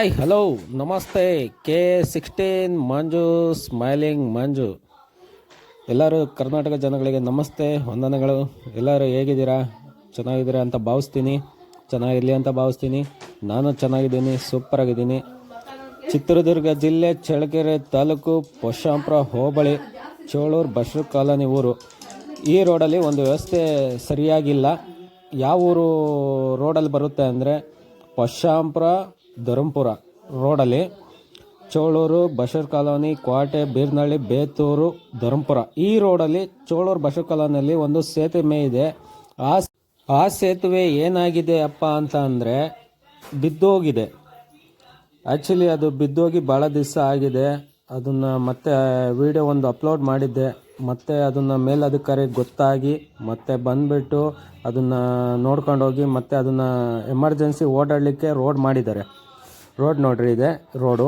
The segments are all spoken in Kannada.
ಹಾಯ್ ಹಲೋ ನಮಸ್ತೆ. K16 ಮಂಜು ಸ್ಮೈಲಿಂಗ್ ಮಂಜು. ಎಲ್ಲರೂ ಕರ್ನಾಟಕ ಜನಗಳಿಗೆ ನಮಸ್ತೆ, ವಂದನೆಗಳು. ಎಲ್ಲರೂ ಹೇಗಿದ್ದೀರಾ? ಚೆನ್ನಾಗಿದ್ದೀರಾ ಅಂತ ಭಾವಿಸ್ತೀನಿ. ಚೆನ್ನಾಗಿರಲಿ ಅಂತ ಭಾವಿಸ್ತೀನಿ. ನಾನು ಚೆನ್ನಾಗಿದ್ದೀನಿ, ಸೂಪರಾಗಿದ್ದೀನಿ. ಚಿತ್ರದುರ್ಗ ಜಿಲ್ಲೆ ಚಳ್ಳಕೆರೆ ತಾಲೂಕು ಪೊಶಾಂಪುರ ಹೋಬಳಿ ಚೋಳೂರು ಬಶ್ರು ಕಾಲೋನಿ ಊರು. ಈ ರೋಡಲ್ಲಿ ಒಂದು ವ್ಯವಸ್ಥೆ ಸರಿಯಾಗಿಲ್ಲ. ಯಾವ ಊರು ರೋಡಲ್ಲಿ ಬರುತ್ತೆ ಅಂದರೆ ಪೊಶಾಂಪುರ ಧರ್ಮಪುರ ರೋಡಲ್ಲಿ ಚೋಳೂರು ಬಶರ್ ಕಾಲೋನಿ, ಕ್ವಾಟೆ, ಬೀರ್ನಳ್ಳಿ, ಬೇತೂರು, ಧರ್ಮಪುರ ಈ ರೋಡಲ್ಲಿ ಚೋಳೂರು ಬಶರ್ ಕಾಲೋನಿಯಲ್ಲಿ ಒಂದು ಸೇತುವೆ ಇದೆ. ಆ ಸೇತುವೆ ಏನಾಗಿದೆ ಅಪ್ಪ ಅಂತ ಅಂದರೆ ಬಿದ್ದೋಗಿದೆ. ಆ್ಯಕ್ಚುಲಿ ಅದು ಬಿದ್ದೋಗಿ ಭಾಳ ದಿವಸ ಆಗಿದೆ. ಅದನ್ನು ಮತ್ತೆ ವಿಡಿಯೋ ಒಂದು ಅಪ್ಲೋಡ್ ಮಾಡಿದ್ದೆ. ಮತ್ತು ಅದನ್ನು ಮೇಲಧಿಕಾರಿಗೆ ಗೊತ್ತಾಗಿ ಮತ್ತೆ ಬಂದುಬಿಟ್ಟು ಅದನ್ನು ನೋಡ್ಕೊಂಡೋಗಿ ಮತ್ತೆ ಅದನ್ನು ಎಮರ್ಜೆನ್ಸಿ ಓಡಾಡಲಿಕ್ಕೆ ರೋಡ್ ಮಾಡಿದ್ದಾರೆ. ರೋಡ್ ನೋಡ್ರಿ, ಇದೆ ರೋಡು.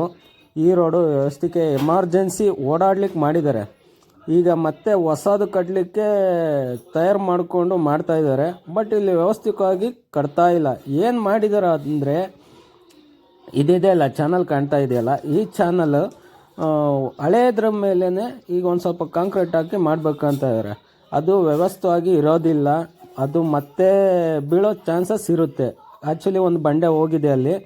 ಈ ರೋಡು ವ್ಯವಸ್ಥೆಗೆ ಎಮರ್ಜೆನ್ಸಿ ಓಡಾಡ್ಲಿಕ್ಕೆ ಮಾಡಿದ್ದಾರೆ. ಈಗ ಮತ್ತೆ ಹೊಸದು ಕಟ್ಟಲಿಕ್ಕೆ ತಯಾರು ಮಾಡಿಕೊಂಡು ಮಾಡ್ತಾಯಿದ್ದಾರೆ. ಬಟ್ ಇಲ್ಲಿ ವ್ಯವಸ್ಥಿತವಾಗಿ ಕಟ್ತಾ ಇಲ್ಲ. ಏನು ಮಾಡಿದ್ದಾರೆ ಅಂದರೆ ಇದೆಯಲ್ಲ ಚಾನಲ್ ಕಾಣ್ತಾ ಇದೆಯಲ್ಲ, ಈ ಚಾನಲ್ ಹಳೆಯದ್ರ ಮೇಲೇ ಈಗ ಒಂದು ಸ್ವಲ್ಪ ಕಾಂಕ್ರೀಟ್ ಹಾಕಿ ಮಾಡಬೇಕಂತ ಇದ್ದಾರೆ. ಅದು ವ್ಯವಸ್ಥಿತವಾಗಿ ಇರೋದಿಲ್ಲ. ಅದು ಮತ್ತೆ ಬೀಳೋ ಚಾನ್ಸಸ್ ಇರುತ್ತೆ. ಆ್ಯಕ್ಚುಲಿ ಒಂದು ಬಂಡೆ ಹೋಗಿದೆ ಅಲ್ಲಿ.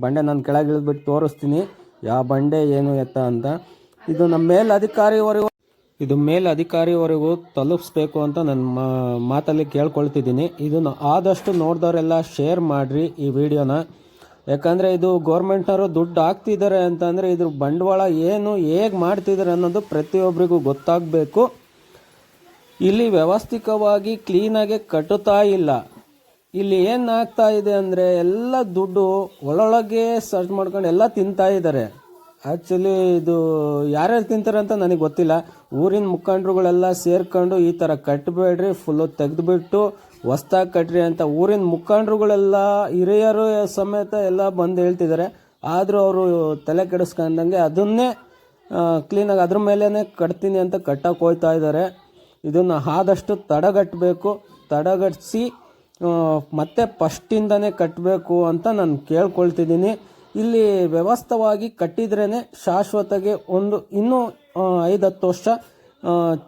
ಬಂಡೆ ನಾನು ಕೆಳಗೆ ಇಳಿದ್ಬಿಟ್ಟು ತೋರಿಸ್ತೀನಿ ಯಾವ ಬಂಡೆ ಏನು ಎತ್ತ ಅಂತ. ಇದು ನಮ್ಮ ಮೇಲಧಿಕಾರಿವರೆಗೂ ತಲುಪಿಸ್ಬೇಕು ಅಂತ ನನ್ನ ಮಾತಲ್ಲಿ ಕೇಳ್ಕೊಳ್ತಿದ್ದೀನಿ. ಇದನ್ನು ಆದಷ್ಟು ನೋಡಿದವರೆಲ್ಲ ಶೇರ್ ಮಾಡಿರಿ ಈ ವಿಡಿಯೋನ. ಯಾಕಂದರೆ ಇದು ಗೌರ್ಮೆಂಟ್ನವರು ದುಡ್ಡು ಹಾಕ್ತಿದ್ದಾರೆ ಅಂತಂದರೆ ಇದ್ರ ಬಂಡವಾಳ ಏನು, ಹೇಗೆ ಮಾಡ್ತಿದ್ದಾರೆ ಅನ್ನೋದು ಪ್ರತಿಯೊಬ್ಬರಿಗೂ ಗೊತ್ತಾಗಬೇಕು. ಇಲ್ಲಿ ವ್ಯವಸ್ಥಿತವಾಗಿ ಕ್ಲೀನಾಗಿ ಕಟ್ಟುತ್ತಾ ಇಲ್ಲ. ಇಲ್ಲಿ ಏನು ಆಗ್ತಾ ಇದೆ ಅಂದರೆ ಎಲ್ಲ ದುಡ್ಡು ಒಳೊಳಗೆ ಸರ್ಚ್ ಮಾಡ್ಕೊಂಡು ಎಲ್ಲ ತಿಂತಾ ಇದ್ದಾರೆ. ಆ್ಯಕ್ಚುಲಿ ಇದು ಯಾರ್ಯಾರು ತಿಂತಾರೆ ಅಂತ ನನಗೆ ಗೊತ್ತಿಲ್ಲ. ಊರಿನ ಮುಖಂಡರುಗಳೆಲ್ಲ ಸೇರ್ಕೊಂಡು ಈ ಥರ ಕಟ್ಟಬೇಡ್ರಿ, ಫುಲ್ಲು ತೆಗೆದುಬಿಟ್ಟು ಹೊಸ್ದಾಗಿ ಕಟ್ರಿ ಅಂತ ಊರಿನ ಮುಖಂಡರುಗಳೆಲ್ಲ ಹಿರಿಯರು ಸಮೇತ ಎಲ್ಲ ಬಂದು ಹೇಳ್ತಿದ್ದಾರೆ. ಆದರೂ ಅವರು ತಲೆ ಕೆಡಿಸ್ಕೊಂಡಂಗೆ ಅದನ್ನೇ ಕ್ಲೀನಾಗಿ ಅದ್ರ ಮೇಲೇ ಕಟ್ತೀನಿ ಅಂತ ಕಟ್ಟಕ್ಕೆ ಹೋಗ್ತಾ ಇದ್ದಾರೆ. ಇದನ್ನು ಆದಷ್ಟು ತಡೆಗಟ್ಟಬೇಕು. ತಡೆಗಟ್ಟಿಸಿ ಮತ್ತೆ ಫಸ್ಟಿಂದನೇ ಕಟ್ಟಬೇಕು ಅಂತ ನಾನು ಕೇಳ್ಕೊಳ್ತಿದ್ದೀನಿ. ಇಲ್ಲಿ ವ್ಯವಸ್ಥಿತವಾಗಿ ಕಟ್ಟಿದ್ರೇ ಶಾಶ್ವತಗೆ ಇನ್ನೂ 5-10 ವರ್ಷ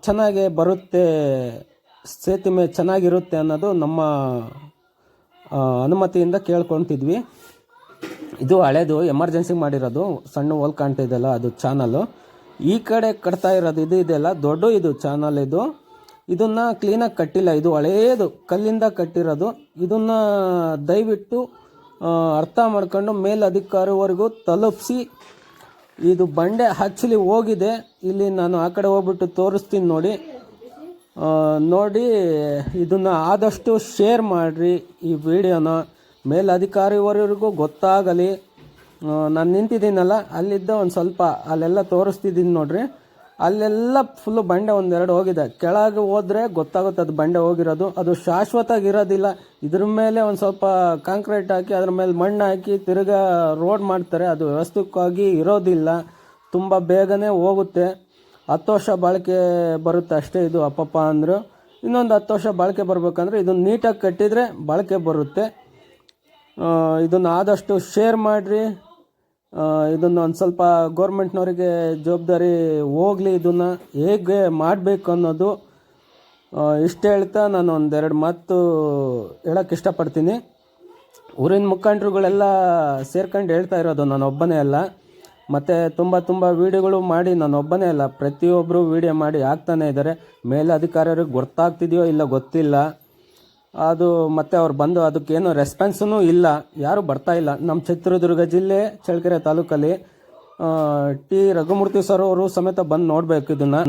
ಚೆನ್ನಾಗೇ ಬರುತ್ತೆ, ಸೇತುವೆ ಚೆನ್ನಾಗಿರುತ್ತೆ ಅನ್ನೋದು ನಮ್ಮ ಅನುಮತಿಯಿಂದ ಕೇಳ್ಕೊತಿದ್ವಿ. ಇದು ಹಳೇದು ಎಮರ್ಜೆನ್ಸಿ ಮಾಡಿರೋದು. ಸಣ್ಣ ಹೋಲ್ ಕಾಣ್ತಿದೆಯಲ್ಲ, ಅದು ಚಾನಲ್ಲು. ಈ ಕಡೆ ಕಟ್ತಾ ಇರೋದು ಇದು ಇದೆಯಲ್ಲ ದೊಡ್ಡ ಇದು ಚಾನಲ್. ಇದನ್ನು ಕ್ಲೀನಾಗಿ ಕಟ್ಟಿಲ್ಲ. ಇದು ಹಳೇದು ಕಲ್ಲಿಂದ ಕಟ್ಟಿರೋದು. ಇದನ್ನು ದಯವಿಟ್ಟು ಅರ್ಥ ಮಾಡ್ಕೊಂಡು ಮೇಲಧಿಕಾರಿವರೆಗೂ ತಲುಪಿಸಿ. ಇದು ಬಂಡೆ ಆ್ಯಕ್ಚುಲಿ ಹೋಗಿದೆ. ಇಲ್ಲಿ ನಾನು ಆ ಕಡೆ ಹೋಗ್ಬಿಟ್ಟು ತೋರಿಸ್ತೀನಿ ನೋಡಿ. ಇದನ್ನು ಆದಷ್ಟು ಶೇರ್ ಮಾಡಿರಿ ಈ ವಿಡಿಯೋನ. ಮೇಲಧಿಕಾರಿವರೆಗೂ ಗೊತ್ತಾಗಲಿ. ನಾನು ನಿಂತಿದ್ದೀನಲ್ಲ ಅಲ್ಲಿದ್ದ ಒಂದು ಸ್ವಲ್ಪ ಅಲ್ಲೆಲ್ಲ ತೋರಿಸ್ತಿದ್ದೀನಿ ನೋಡ್ರಿ. ಅಲ್ಲೆಲ್ಲ ಫುಲ್ಲು ಬಂಡೆ ಒಂದೆರಡು ಹೋಗಿದೆ. ಕೆಳಗೆ ಹೋದರೆ ಗೊತ್ತಾಗುತ್ತೆ ಅದು ಬಂಡೆ ಹೋಗಿರೋದು. ಅದು ಶಾಶ್ವತವಾಗಿರೋದಿಲ್ಲ. ಇದ್ರ ಮೇಲೆ ಒಂದು ಸ್ವಲ್ಪ ಕಾಂಕ್ರೀಟ್ ಹಾಕಿ ಅದ್ರ ಮೇಲೆ ಮಣ್ಣು ಹಾಕಿ ತಿರ್ಗಾ ರೋಡ್ ಮಾಡ್ತಾರೆ. ಅದು ವ್ಯವಸ್ಥಿತವಾಗಿ ಇರೋದಿಲ್ಲ. ತುಂಬ ಬೇಗನೆ ಹೋಗುತ್ತೆ. 10 ವರ್ಷ ಬಾಳಿಕೆ ಬರುತ್ತೆ ಅಷ್ಟೇ. ಇದು ಅಪ್ಪಪ್ಪ ಅಂದರು ಇನ್ನೊಂದು 10 ವರ್ಷ ಬಾಳಿಕೆ ಬರಬೇಕಂದ್ರೆ ಇದನ್ನು ನೀಟಾಗಿ ಕಟ್ಟಿದರೆ ಬಾಳಿಕೆ ಬರುತ್ತೆ. ಇದನ್ನು ಆದಷ್ಟು ಶೇರ್ ಮಾಡಿರಿ. ಇದನ್ನು ಒಂದು ಸ್ವಲ್ಪ ಗೌರ್ಮೆಂಟ್ನವರಿಗೆ ಜವಾಬ್ದಾರಿ ಹೋಗಲಿ. ಇದನ್ನು ಹೇಗೆ ಮಾಡಬೇಕು ಅನ್ನೋದು ಇಷ್ಟು ಹೇಳ್ತಾ ನಾನು ಒಂದೆರಡು ಮಾತು ಹೇಳೋಕ್ಕೆ ಇಷ್ಟಪಡ್ತೀನಿ. ಊರಿನ ಮುಖಂಡರುಗಳೆಲ್ಲ ಸೇರ್ಕೊಂಡು ಹೇಳ್ತಾ ಇರೋದು, ನಾನು ಒಬ್ಬನೇ ಅಲ್ಲ. ಮತ್ತು ತುಂಬ ವೀಡಿಯೋಗಳು ಮಾಡಿ ನಾನು ಒಬ್ಬನೇ ಅಲ್ಲ, ಪ್ರತಿಯೊಬ್ಬರು ವೀಡಿಯೋ ಮಾಡಿ ಹಾಕ್ತಾನೆ ಇದ್ದಾರೆ. ಮೇಲಧಿಕಾರಿಯವ್ರಿಗೆ ಗೊತ್ತಾಗ್ತಿದೆಯೋ ಇಲ್ಲ ಗೊತ್ತಿಲ್ಲ. ಅದು ಮತ್ತೆ ಅವ್ರು ಬಂದು ಅದಕ್ಕೇನು ರೆಸ್ಪಾನ್ಸೂ ಇಲ್ಲ, ಯಾರೂ ಬರ್ತಾ ಇಲ್ಲ. ನಮ್ಮ ಚಿತ್ರದುರ್ಗ ಜಿಲ್ಲೆ ಚಳ್ಳಕೆರೆ ತಾಲೂಕಲ್ಲಿ ಟಿ ರಘುಮೂರ್ತಿ ಸರ್ ಅವರು ಸಮೇತ ಬಂದು ನೋಡಬೇಕು ಇದನ್ನು.